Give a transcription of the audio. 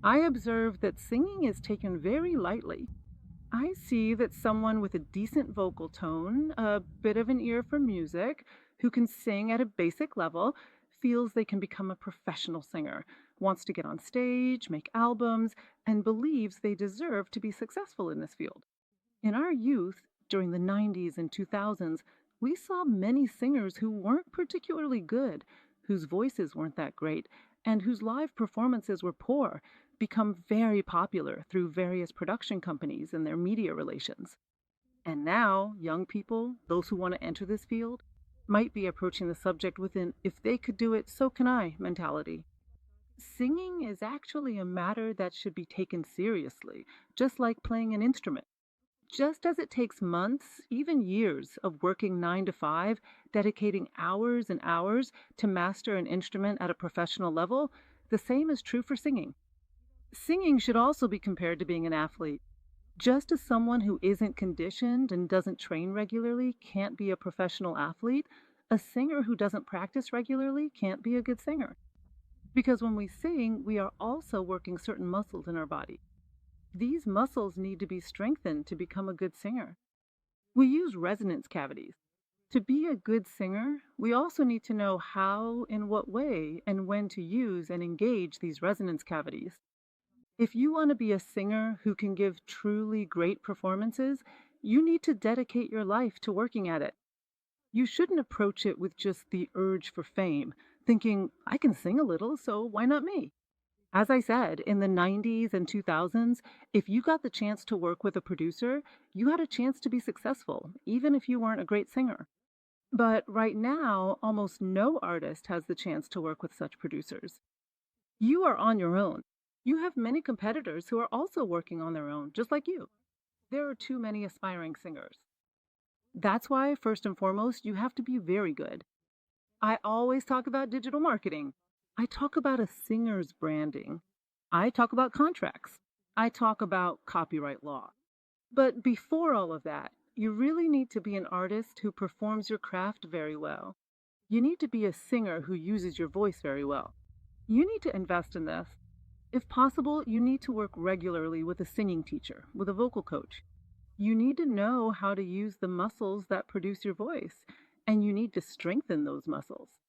I observe that singing is taken very lightly. I see that someone with a decent vocal tone, a bit of an ear for music, who can sing at a basic level, feels they can become a professional singer, wants to get on stage, make albums, and believes they deserve to be successful in this field. In our youth, during the 90s and 2000s, we saw many singers who weren't particularly good, whose voices weren't that great, and whose live performances were poor, become very popular through various production companies and their media relations. And now, young people, those who want to enter this field, might be approaching the subject with an if they could do it, so can I mentality. Singing is actually a matter that should be taken seriously, just like playing an instrument. Just as it takes months, even years, of working 9 to 5, dedicating hours and hours to master an instrument at a professional level, the same is true for singing. Singing should also be compared to being an athlete. Just as someone who isn't conditioned and doesn't train regularly can't be a professional athlete, a singer who doesn't practice regularly can't be a good singer. Because when we sing, we are also working certain muscles in our body. These muscles need to be strengthened to become a good singer. We use resonance cavities. To be a good singer, we also need to know how, in what way, and when to use and engage these resonance cavities. If you want to be a singer who can give truly great performances, you need to dedicate your life to working at it. You shouldn't approach it with just the urge for fame, thinking, I can sing a little, so why not me? As I said, in the 90s and 2000s, if you got the chance to work with a producer, you had a chance to be successful, even if you weren't a great singer. But right now, almost no artist has the chance to work with such producers. You are on your own. You have many competitors who are also working on their own, just like you. There are too many aspiring singers. That's why, first and foremost, you have to be very good. I always talk about digital marketing. I talk about a singer's branding. I talk about contracts. I talk about copyright law. But before all of that, you really need to be an artist who performs your craft very well. You need to be a singer who uses your voice very well. You need to invest in this. If possible, you need to work regularly with a singing teacher, with a vocal coach. You need to know how to use the muscles that produce your voice, and you need to strengthen those muscles.